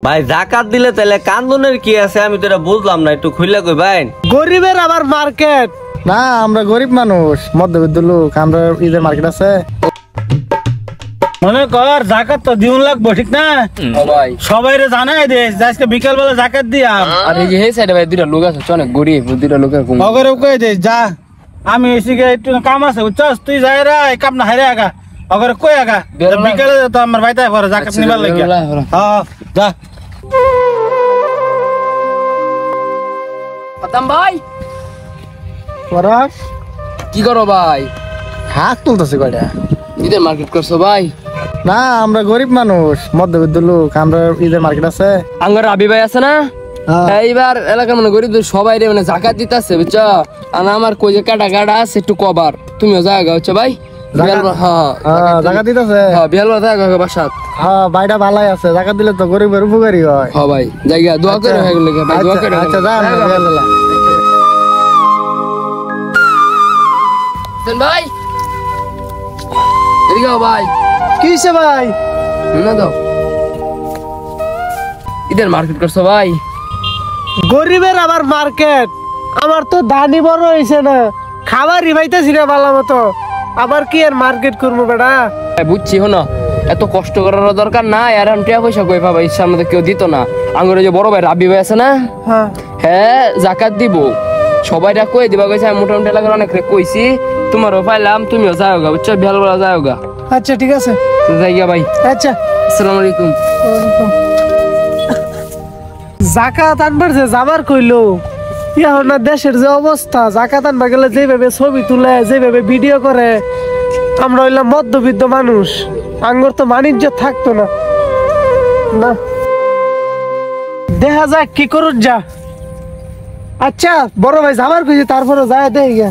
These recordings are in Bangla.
ভাই জাকাত দিলে তাহলে কান্দনের কি আছে আমি তো এটা বুঝলাম না, একটু খুইলা কই ভাই। গরিবের আবার মার্কেট না, আমরা গরিব মানুষ, মধ্যবিত্ত লোক, আমরা ঈদের মার্কেট আছে। মনে কর জাকাত তো দিউন লাগবো, ঠিক না? ভাই সবাই রে জানাই দে আজকে বিকাল বেলা জাকাত দিয়াম। আর এই যে এই সাইডে ভাই দুইটা লোক আছে, অনেক গরিব, দুইটা লোকের ঘুম। অগরে কই দে যা, আমি এসে একটু কাম আছে বুঝছস, তুই যাই রে এই কাম না হারে আগা অগরে কই আগা বিকালে তো আমার ভাইতে পরে জাকাত নিবার লাগি। হ্যাঁ যা। খতম ভাই, পরাস কি করো ভাই? হাত তুলতেছে কয়টা। ঈদের মার্কেট করছো ভাই? না, আমরা গরিব মানুষ, মধ্যবিত্ত লোক, আমরা ঈদের মার্কেট আছে। আঙ্গর রাবি ভাই আছে না, এইবার এলাকার মানে গরিব সবাই রে মানে জাকাত দিতেছে বুঝছো। আর আমার কই যে কাটা কাটা আছে একটু কবার, তুমিও জায়গা হচ্ছে ভাই। জাকাত দিতেছে। বিহাল বাসাত। হ্যাঁ, বাইটা ভালাই আছে, জাকাত দিলে তো গরিবের উপকারী হয়। হ্যাঁ ভাই জায়গা দোয়া করে হয়ে গেল ভাই, দোয়া করে। আচ্ছা যা আমরা বিয়াল্লাহ। ভাই এদিকে ভাই, কি হইছে ভাই? না দাও, ঈদের মার্কেট করছো ভাই? গরিবের আবার মার্কেট, আমার তো দানি বড় হইছে না, খাবারই পাইতেছি না ভালো মতো, আবার কি আর মার্কেট করবো বেটা? বুঝছি, হনো এত কষ্ট করার দরকার নাই। আর আমি টাকা পয়সা কই পাবা, ইচ্ছার মধ্যে কেউ দিত না। আঙ্গুরে যে বড় ভাই রাবি ভাই আছে না, হ্যাঁ জাকাত দিব, সবাইটা কই দিবা কইছে। আমি মোটামুটি এলাকার অনেক কইছি, তোমারও পাইলাম, তুমিও যাও গা বুঝছো, বিহালবেলা যাও গা। আচ্ছা ঠিক আছে, যাই গা ভাই। আচ্ছা আসসালামু আলাইকুম। জাকাত আনবার যে যাবার কইলো, এখন না দেশের যে অবস্থা, জাকাত আনবার গেলে যেভাবে ছবি তুলে, যেভাবে ভিডিও করে, আমরা হইলাম মধ্যবিত্ত মানুষ, আঙ্গর তো বাণিজ্য থাকতো না। না দেখা যাক কি করুন যা। আচ্ছা বড় ভাই যাবার কইছে, তারপরে যায় দেই গে।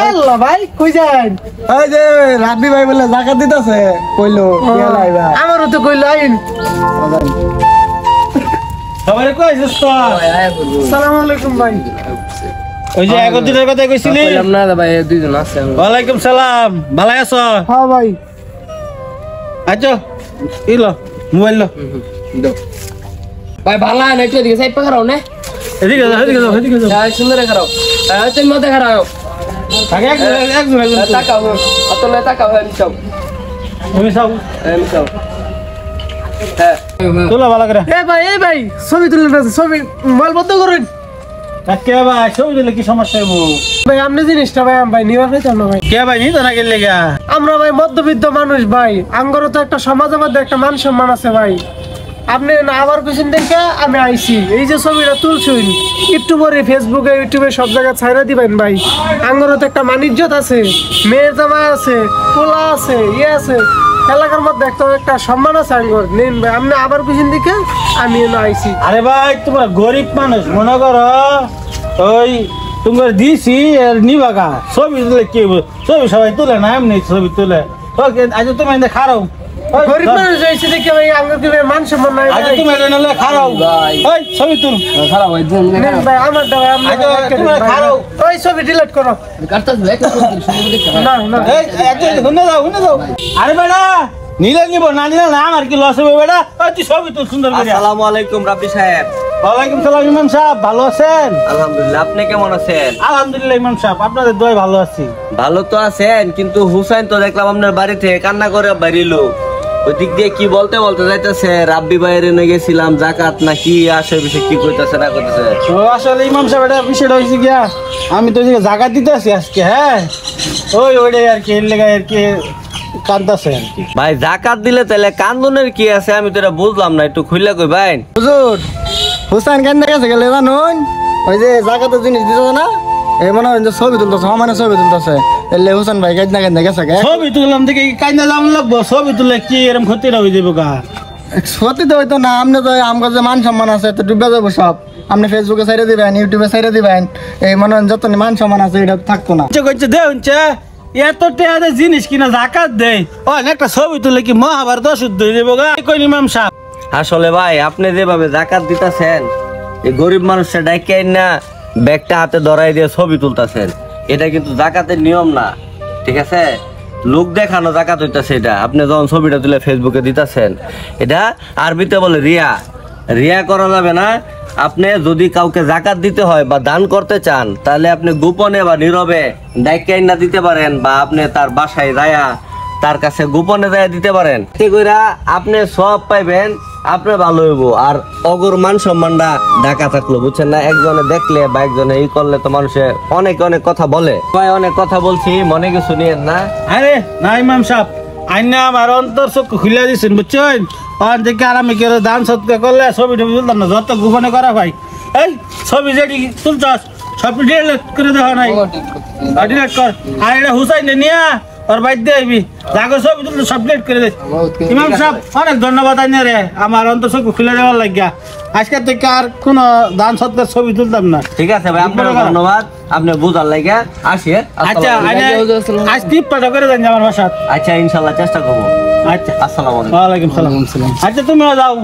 আল্লাহ ভাই কই যান? এই যে রাব্বি ভাই বলে জাকাত দিতেছে, কইলো বিয়াল্লাহ আইবা। আমারও তো কইলো আইন। সবাই কইছিস তো? আসসালামু আলাইকুম ভাই। ওই যে একদিনের কথা কইছিলি? বললাম না ভাই, দুইজন আছে। ওয়ালাইকুম সালাম, ভালো আছো? হ্যাঁ ভাই। আচ্ছা ইলো মোবাইল লো ভাই ভালো না, একটু এদিকে সাইড পা খারাও না, এদিকে যাও, এদিকে যাও, এদিকে যাও। সুন্দর খারাও, তুমি মধ্যে খারাও। আগে এক তাকাও, অতলে তাকাও, মিশাও, তুমি সব মিশাও। হ্যাঁ তোলা ভালো করে। এই ভাই ছবি তুলে না, ছবি মোবাইল বন্ধ করুন। কে ভাই ছবি তুলে কি সমস্যা হইব? ভাই আপনি জিনিসটা ভাই নিবার পাইতাম না ভাই। কে ভাই নিত না গেলে গা? আমরা ভাই মধ্যবিত্ত মানুষ ভাই, আঙ্গরও তো একটা সমাজের মধ্যে একটা মান সম্মান আছে ভাই। আপনি না আবার পিছন দেখে আমি আইছি, এই যে ছবিটা তুলছুন একটু পরে ফেসবুকে ইউটিউবে সব জায়গায় ছাইরা দিবেন ভাই। আঙ্গরও তো একটা মানিজ্যত আছে, মেয়ের জামাই আছে, পোলা আছে, ইয়ে আছে, এলাকার মধ্যে একটা সম্মান আছে আঙ্গর। নেন ভাই, আপনি আবার পিছন দিকে আমি আইছি। আরে ভাই তোমরা গরিব মানুষ, মনে করো ওই তোমার দিছি আর নিবাগা ছবি তুলে কি ছবি সবাই তুলে না, এমনি ছবি তুলে। আজ তুমি খারাপ গরিব মানুষ হয়েছে দেখে ভাই, আঙ্গুর কি মান সম্মান নাই। আজ তুমি নালে খারাপ ওই ছবি তুল খারাপ ভাই, ভাই আমার দাও, তুমি খারাপ ওই ছবি ডিলিট করো। কাটতাছ ভাই, না না এই শুনে যাও। আরে বেটা নিলে নিব, না নিলে না, আমার কি লস হবে বেটা? ওই তুই ছবি তুল সুন্দর করে। আসসালামু আলাইকুম রাব্বি সাহেব। ওয়ালাইকুম সালাম ইমাম সাহেব, ভালো আছেন? আলহামদুলিল্লাহ, আপনি কেমন আছেন? আলহামদুলিল্লাহ ইমাম সাহেব, আপনাদের দোয়ায় ভালো আছি। ভালো তো আছেন, কিন্তু হুসাইন তো দেখলাম আপনার বাড়ি থেকে কান্না করে বেরিলো। ওই দিক দিয়ে কি বলতে যাইতেছে, রাব্বি ভাইয়ের এনে গেছিলাম জাকাত না কি আসে, বিষয় কি কইতাছে না কইতাছে? তো আসলে ইমাম সাহেব এটা বিষয়টা হয়েছে গিয়া, আমি তো জাকাত দিতে আছি আজকে। হ্যাঁ ওইটাই আর কি, এর লেগে আর কি কান্দাছে আর কি। ভাই জাকাত দিলে তাহলে কান্দনের কি আছে আমি তো এটা বুঝলাম না, একটু খুইলা কই ভাই। হুজুর হুসাইন কেন গেছে গেলে জানুন, ওই যে জাকাতের জিনিস দিতেছে না, এই মনে হয় যে ছবি তুলতেছে, সমানে ছবি তুলতেছে, এলে হুসাইন ভাই কেন গেছে গে। ছবি তুললাম দেখে কাইন্দা যাম লাগবো, ছবি তুলে কি এরকম ক্ষতিটা হয়ে যাবো গা? সত্যি তো হইতো না, আপনি তো আমার যে মান সম্মান আছে তো ডুবে যাবো সব। আপনি ফেসবুকে সাইডে দিবেন, ইউটিউবে সাইডে দিবেন, এই মনে হয় যত মান সম্মান আছে এটা থাকতো না। এত টেহাদে জিনিস কিনা জাকাত দেয়, একটা ছবি তুলে কি মহাভারত শুদ্ধ হয়ে যাবো গা? কই ইমাম সাহেব আসলে ভাই আপনি যেভাবে জাকাত দিতেছেন, এই গরিব মানুষটা ডাইকে না ব্যাগটা হাতে ধরাই দিয়ে ছবি তুলতেছেন, এটা কিন্তু জাকাতের নিয়ম না, ঠিক আছে? লোক দেখানো জাকাত হইতাছে এটা। আপনি যখন ছবিটা তুলে ফেসবুকে দিতেছেন, এটা আরবিতে বলে রিয়া। রিয়া করা যাবে না। আপনি যদি কাউকে জাকাত দিতে হয় বা দান করতে চান, তাহলে আপনি গোপনে বা নীরবে ডাইকাই না দিতে পারেন, বা আপনি তার বাসায় যায়া তার কাছে গোপনে যায়া দিতে পারেন। এতে কইরা আপনি সব পাইবেন, আপনি ভালো হইব। আর অগর মান সম্মানটা ঢাকা থাকলো, বুঝছেন না? একজনে দেখলে বা একজনে ই করলে তো মানুষে অনেক অনেক কথা বলে। ভাই অনেক কথা বলছি, মনে কিছু নিয়েন না। আরে না ইমাম সাহেব, আইনা আমার অন্তর চক্ষু খুলে দিচ্ছেন, বুঝছেন? অন থেকে আর আমি কেউ দান সৎকার করলে ছবি টবি তুলতাম না, যত গোপনে করা ভাই। এই ছবি যেটি তুলছস সব ডিলেট করে দেওয়া নাই, ডিলেট কর। আর এটা হুসাইন নিয়া ওর বাইর দিয়ে আইবি, যাকে ছবি তুলতে সব ডিলেট করে দে। ইমাম সাহেব অনেক ধন্যবাদ আইনা রে, আমার অন্তর চক্ষু খুলে দেওয়ার লাগিয়া। আজকে থেকে আর কোনো দান সৎকার ছবি তুলতাম না। ঠিক আছে ভাই, আপনার ধন্যবাদ, আপনি বুঝার লাগে। আসি। আচ্ছা আজ টিপ পাঠা করে দেন আমার বাসাত। আচ্ছা ইনশাল্লাহ চেষ্টা করবো। আচ্ছা আসসালামু আলাইকুম। ওয়ালাইকুম সালাম। আচ্ছা তুমিও যাও।